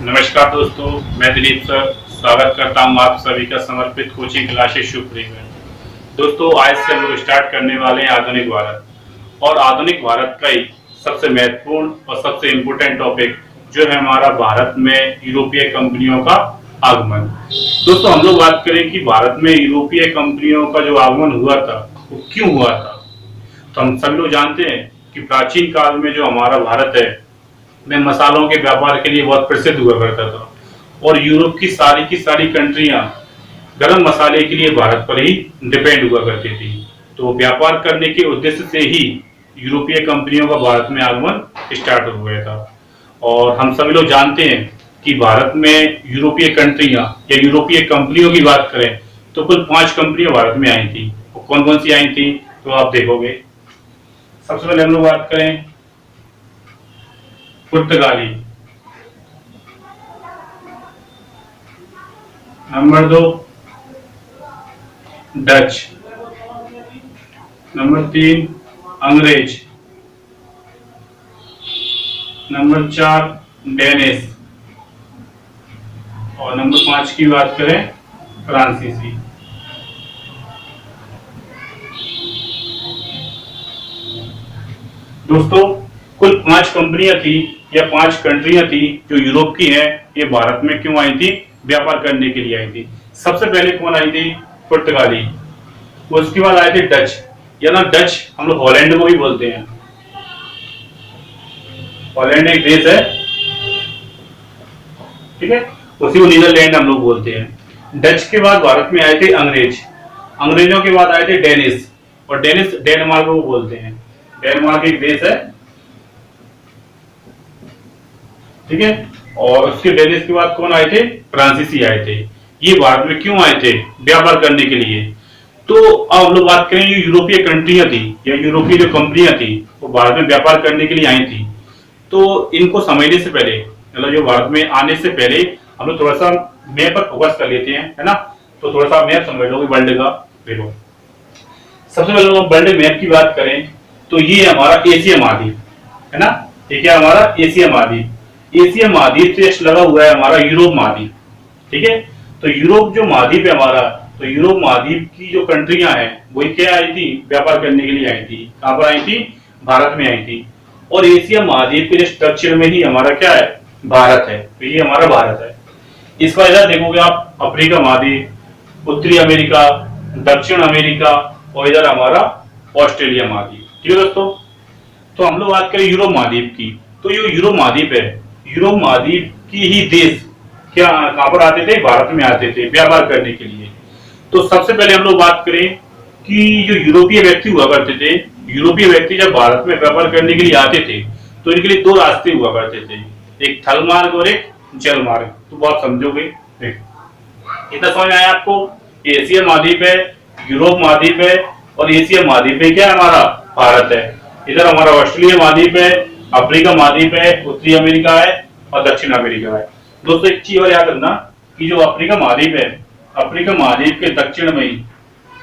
नमस्कार दोस्तों, मैं दिलीप सर स्वागत करता हूं आप सभी का समर्पित कोचिंग क्लासेस शुक्रिया में। दोस्तों, आज से हम लोग स्टार्ट करने वाले हैं आधुनिक भारत। और आधुनिक भारत का ही सबसे महत्वपूर्ण और सबसे इम्पोर्टेंट टॉपिक जो है हमारा भारत में यूरोपीय कंपनियों का आगमन। दोस्तों, हम लोग बात करें कि भारत में यूरोपीय कंपनियों का जो आगमन हुआ था वो क्यों हुआ था। तो हम सभी लोग जानते हैं कि प्राचीन काल में जो हमारा भारत है में मसालों के व्यापार के लिए बहुत प्रसिद्ध हुआ करता था और यूरोप की सारी कंट्रियां गरम मसाले के लिए भारत पर ही डिपेंड हुआ करती थी। तो व्यापार करने के उद्देश्य से ही यूरोपीय कंपनियों का भारत में आगमन स्टार्ट हो गया था। और हम सभी लोग जानते हैं कि भारत में यूरोपीय कंट्रियां या यूरोपीय कंपनियों की बात करें तो कुल 5 कंपनियां भारत में आई थी। कौन कौन सी आई थी तो आप देखोगे। सबसे पहले हम लोग बात करें पुर्तगाली, नंबर 2 डच, नंबर 3 अंग्रेज, नंबर 4 डेनिश और नंबर 5 की बात करें फ्रांसीसी। दोस्तों, कुल 5 कंपनियां थी या 5 कंट्रियां थी जो यूरोप की हैं। ये भारत में क्यों आई थी? व्यापार करने के लिए आई थी। सबसे पहले कौन आई थी? पुर्तगाली। उसके बाद आए थे डच, या ना डच हम लोग हॉलैंड को भी बोलते हैं। हॉलैंड एक देश है, ठीक है, उसी को नीदरलैंड हम लोग बोलते हैं। डच के बाद भारत में आए थे अंग्रेज। अंग्रेजों के बाद आए थे डेनिश, और डेनिश डेनमार्क को बोलते हैं। डेनमार्क एक देश है, ठीक है। और उसके डेनिश के बाद कौन आए थे? फ्रांसीसी आए थे। ये भारत में क्यों आए थे? व्यापार करने के लिए। तो अब हम लोग बात करें, ये यूरोपीय कंट्रियां थी या यूरोपीय जो कंपनियां थी वो भारत में व्यापार करने के लिए आई थी। तो इनको समझने से पहले, मतलब जो भारत में आने से पहले हम लोग थोड़ा सा मैप पर फोकस कर लेते हैं, है ना। तो थोड़ा सा मैप समझ लो वर्ल्ड का। देखो, सबसे पहले हम वर्ल्ड मैप की बात करें तो ये हमारा एशिया महाद्वीप है ना। ये क्या हमारा एशिया महाद्वीप। एशिया महाद्वीप से लगा हुआ है हमारा यूरोप महाद्वीप, ठीक है। तो यूरोप जो महाद्वीप है हमारा, तो यूरोप महाद्वीप की जो कंट्रियां हैं वही क्या आई थी? व्यापार करने के लिए आई थी। कहां पर आई थी? भारत में आई थी। और एशिया महाद्वीप के दक्षिण में ही हमारा क्या है? भारत है। तो ये हमारा भारत है। इसका इधर देखोगे आप, अफ्रीका महाद्वीप, उत्तरी अमेरिका, दक्षिण अमेरिका और इधर हमारा ऑस्ट्रेलिया महाद्वीप, ठीक है दोस्तों। तो हम लोग बात करें यूरोप महाद्वीप की, तो ये यूरोप महाद्वीप है। यूरोप महाद्वीप की ही देश क्या कहां पर आते थे? भारत में आते थे व्यापार करने के लिए। तो सबसे पहले हम लोग बात करें कि जो यूरोपीय व्यक्ति हुआ करते थे, यूरोपीय व्यक्ति जब भारत में व्यापार करने के लिए आते थे तो इनके लिए 2 रास्ते हुआ करते थे, एक थल मार्ग और एक जल मार्ग। तो आप समझोगे, इतना समझ आया आपको? एशिया महाद्वीप है, यूरोप महाद्वीप है और एशिया महाद्वीप में क्या है? हमारा भारत है। इधर हमारा ऑस्ट्रेलिया महाद्वीप है, अफ्रीका महाद्वीप है, उत्तरी अमेरिका है और दक्षिण अमेरिका है। दोस्तों, एक चीज और याद रखना कि जो अफ्रीका महाद्वीप है, अफ्रीका महाद्वीप के दक्षिण में ही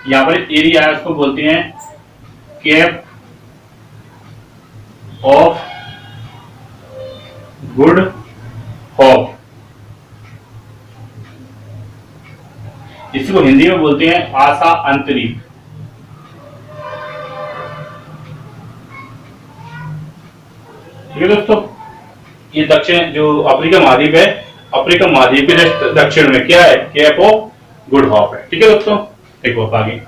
यहाँ पर एरिया है, उसको बोलते हैं केप ऑफ गुड होप। इसको हिंदी में बोलते हैं आशा अंतरीप। ठीक है दोस्तों, ये दक्षिण जो अफ्रीका महाद्वीप है, अफ्रीका महाद्वीप के दक्षिण में क्या है? केप ऑफ गुड होप है। ठीक है दोस्तों, देखो आगे।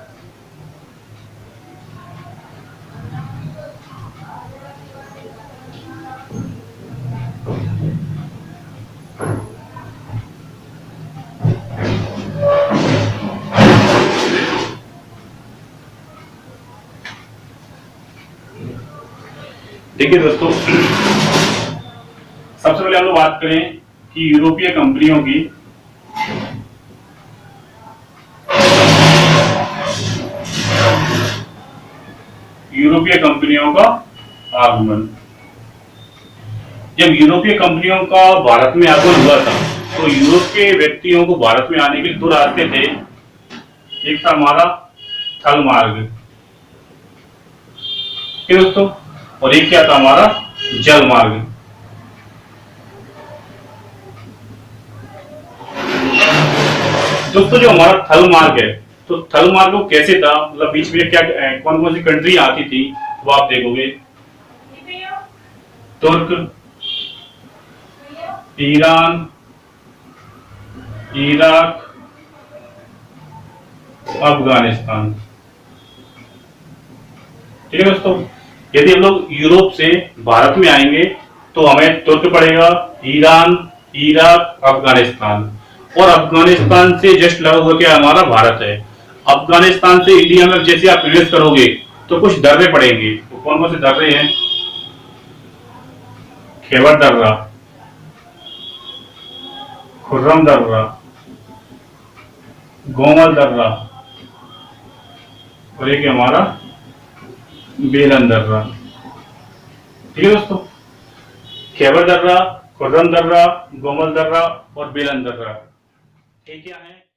देखिए दोस्तों, सबसे पहले हम लोग बात करें कि यूरोपीय कंपनियों की, यूरोपीय कंपनियों का आगमन। जब यूरोपीय कंपनियों का भारत में आगमन हुआ था तो यूरोप के व्यक्तियों को भारत में आने के लिए 2 रास्ते थे। एक था हमारा थल मार्ग, दोस्तों, और एक क्या था? हमारा जल मार्ग। दोस्तों जो हमारा थल मार्ग है, तो थल मार्ग वो कैसे था, मतलब बीच में क्या कौन कौन सी कंट्री आती थी, वो आप देखोगे। तुर्क, ईरान, इराक, अफगानिस्तान। ठीक है दोस्तों, यदि हम लोग यूरोप से भारत में आएंगे तो हमें तुर्क पड़ेगा, ईरान, इराक, अफगानिस्तान। और अफगानिस्तान से जस्ट लगा हुआ क्या हमारा भारत है। अफगानिस्तान से इंडिया में जैसे आप प्रवेश करोगे तो कुछ दर्रे पड़ेंगे। वो कौन कौन से दर्रे हैं? खैबर दर्रा, खुर्रम दर्रा, गोमल दर्रा, और एक हमारा बेलन दर्रा। ठीक है दोस्तों, खैबर दर्रा, खुर्रम दर्रा, गोमल दर्रा और बेलन दर्रा, ये क्या है?